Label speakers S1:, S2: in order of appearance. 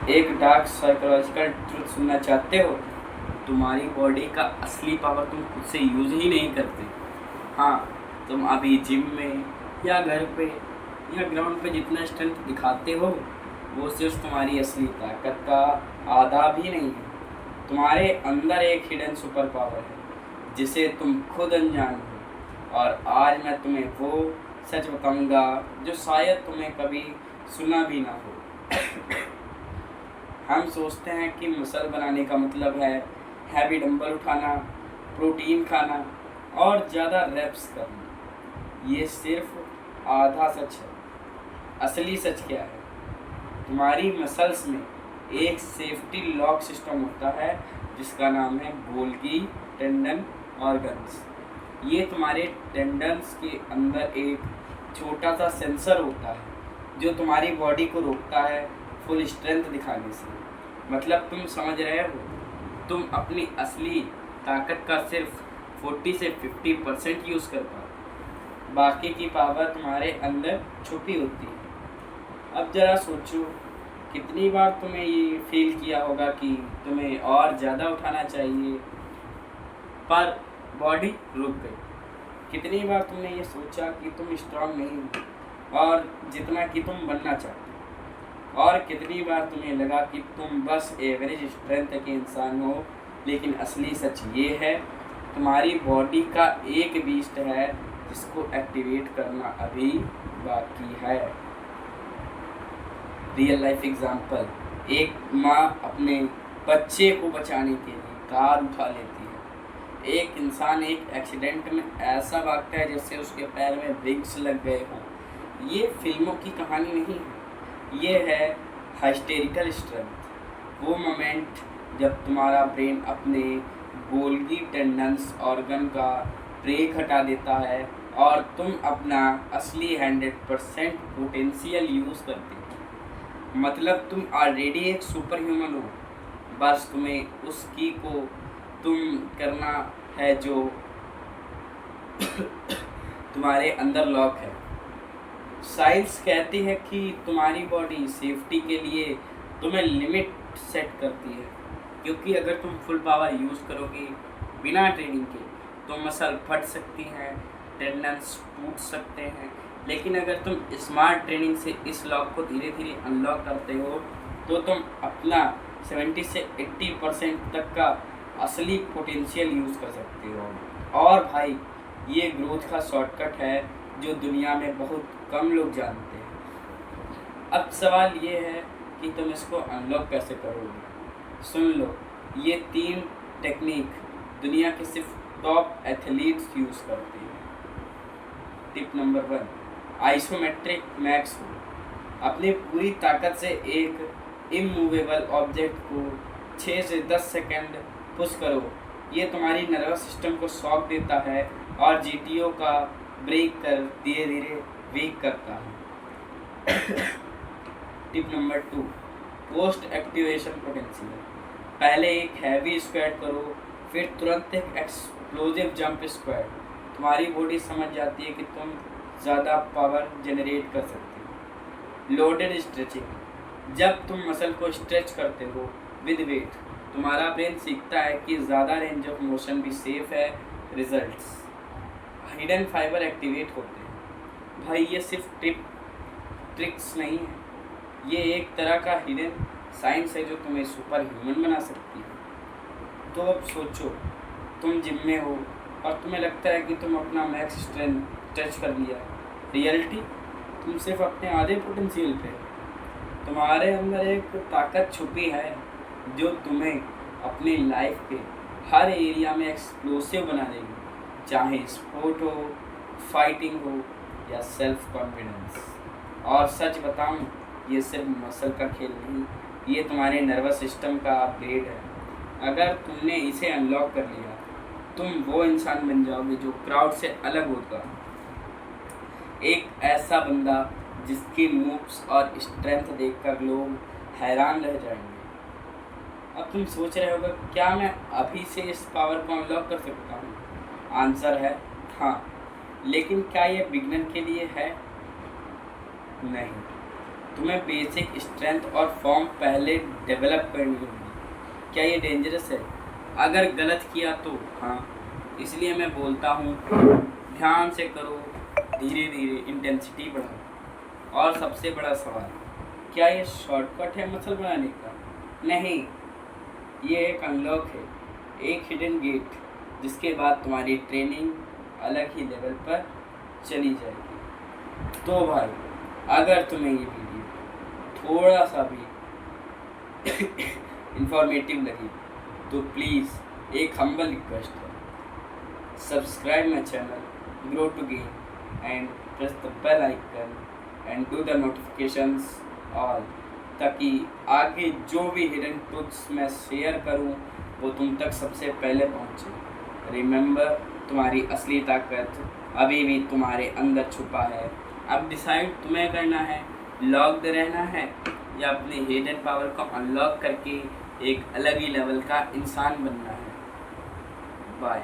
S1: एक dark psychological truth सुनना चाहते हो? तुम्हारी बॉडी का असली पावर तुम खुद से यूज़ ही नहीं करते। हाँ, तुम अभी जिम में या घर पे या ग्राउंड पे जितना स्ट्रेंथ दिखाते हो वो सिर्फ तुम्हारी असली ताकत का आधा भी नहीं है। तुम्हारे अंदर एक हिडन सुपर पावर है जिसे तुम खुद अनजान हो, और आज मैं तुम्हें वो सच बताऊंगा जो शायद तुम्हें कभी सुना भी ना हो। हम सोचते हैं कि मसल बनाने का मतलब है हैवी डंबल उठाना, प्रोटीन खाना और ज़्यादा रेप्स करना। ये सिर्फ आधा सच है। असली सच क्या है? तुम्हारी मसल्स में एक सेफ्टी लॉक सिस्टम होता है जिसका नाम है गोल्गी टेंडन ऑर्गन्स। ये तुम्हारे टेंडन्स के अंदर एक छोटा सा सेंसर होता है जो तुम्हारी बॉडी को रोकता है फुल स्ट्रेंथ दिखाने से। मतलब तुम समझ रहे हो, तुम अपनी असली ताकत का सिर्फ 40 से 50% यूज़ कर पाओ। बाकी की पावर तुम्हारे अंदर छुपी होती है। अब ज़रा सोचो, कितनी बार तुम्हें ये फील किया होगा कि तुम्हें और ज़्यादा उठाना चाहिए पर बॉडी रुक गई। कितनी बार तुमने ये सोचा कि तुम स्ट्रांग नहीं हो और जितना कि तुम बनना चाहते हो, और कितनी बार तुम्हें लगा कि तुम बस एवरेज स्ट्रेंथ के इंसान हो। लेकिन असली सच ये है, तुम्हारी बॉडी का एक बीस्ट है जिसको एक्टिवेट करना अभी बाकी है। रियल लाइफ एग्जांपल, एक माँ अपने बच्चे को बचाने के लिए कार उठा लेती है। एक इंसान एक एक्सीडेंट में ऐसा भागता है जैसे उसके पैर में विंग्स लग गए हों। ये फिल्मों की कहानी नहीं है, ये है हाइस्टेरिकल स्ट्रेंथ। वो मोमेंट जब तुम्हारा ब्रेन अपने गोल्गी टेंडन्स ऑर्गन का ब्रेक हटा देता है और तुम अपना असली 100% पोटेंशियल यूज़ करते हो। मतलब तुम ऑलरेडी एक सुपर ह्यूमन हो, बस तुम्हें उसकी को तुम करना है जो तुम्हारे अंदर लॉक है। साइंस कहती है कि तुम्हारी बॉडी सेफ्टी के लिए तुम्हें लिमिट सेट करती है, क्योंकि अगर तुम फुल पावर यूज़ करोगे बिना ट्रेनिंग के तो मसल फट सकती हैं, टेंडन्स टूट सकते हैं। लेकिन अगर तुम स्मार्ट ट्रेनिंग से इस लॉक को धीरे धीरे अनलॉक करते हो तो तुम अपना 70 से 80% तक का असली पोटेंशियल यूज़ कर सकते हो। और भाई, ये ग्रोथ का शॉर्टकट है जो दुनिया में बहुत कम लोग जानते हैं। अब सवाल ये है कि तुम इसको अनलॉक कैसे करोगे। सुन लो, ये 3 टेक्निक दुनिया के सिर्फ टॉप एथलीट्स यूज़ करते हैं। टिप नंबर 1, आइसोमेट्रिक मैक्स हो। अपनी पूरी ताकत से एक इमूवेबल ऑब्जेक्ट को 6 से 10 सेकंड पुश करो। ये तुम्हारी नर्वस सिस्टम को शॉक देता है और जीटीओ का ब्रेक कर धीरे धीरे वीक करता है। Tip number 2, post activation potential. पहले एक हैवी स्क्वाट करो, फिर तुरंत एक एक्सप्लोजिव जंप स्क्वाट। तुम्हारी बॉडी समझ जाती है कि तुम ज़्यादा पावर जनरेट कर सकते हो। लोडेड स्ट्रेचिंग, जब तुम मसल को स्ट्रेच करते हो विद वेट, तुम्हारा ब्रेन सीखता है कि ज़्यादा रेंज ऑफ मोशन भी सेफ है। रिजल्ट्स, हिडन फाइबर एक्टिवेट होते हैं। भाई, ये सिर्फ ट्रिक्स नहीं है, ये एक तरह का हिडन साइंस है जो तुम्हें सुपर ह्यूमन बना सकती है। तो अब सोचो, तुम जिम में हो और तुम्हें लगता है कि तुम अपना मैक्स स्ट्रेंथ टच कर लिया। रियलिटी, तुम सिर्फ अपने आधे पोटेंशियल पे। तुम्हारे अंदर एक ताकत छुपी है जो तुम्हें अपनी लाइफ के हर एरिया में एक्सप्लोसिव बना देगी, चाहे स्पोर्ट हो, फाइटिंग हो या सेल्फ कॉन्फिडेंस। और सच बताऊं, ये सिर्फ मसल का खेल नहीं, ये तुम्हारे नर्वस सिस्टम का अपग्रेड है। अगर तुमने इसे अनलॉक कर लिया, तुम वो इंसान बन जाओगे जो क्राउड से अलग होगा। एक ऐसा बंदा जिसकी मूव्स और स्ट्रेंथ देखकर लोग हैरान रह जाएंगे। अब तुम सोच रहे होगे, क्या मैं अभी से इस पावर को अनलॉक कर सकता हूँ? आंसर है हाँ, लेकिन क्या ये बिगनर के लिए है? नहीं, तुम्हें बेसिक स्ट्रेंथ और फॉर्म पहले डेवलप करनी होगी। क्या ये डेंजरस है? अगर गलत किया तो हाँ, इसलिए मैं बोलता हूँ ध्यान से करो, धीरे धीरे इंटेंसिटी बढ़ाओ। और सबसे बड़ा सवाल, क्या ये शॉर्टकट है मसल बनाने का? नहीं, ये एक अनलॉक है, एक हिडन गेट, जिसके बाद तुम्हारी ट्रेनिंग अलग ही लेवल पर चली जाएगी। तो भाई, अगर तुम्हें ये वीडियो थोड़ा सा भी इंफॉर्मेटिव लगी तो प्लीज़ एक हम्बल रिक्वेस्ट है, subscribe my channel grow to gain and press the bell icon and do the notifications all, ताकि आगे जो भी हिडन ट्रुथ्स मैं शेयर करूं वो तुम तक सबसे पहले पहुंचे। रिमेंबर, तुम्हारी असली ताकत अभी भी तुम्हारे अंदर छुपा है। अब डिसाइड तुम्हें करना है, लॉक्ड रहना है या अपने हिडन पावर को अनलॉक करके एक अलग ही लेवल का इंसान बनना है। बाय।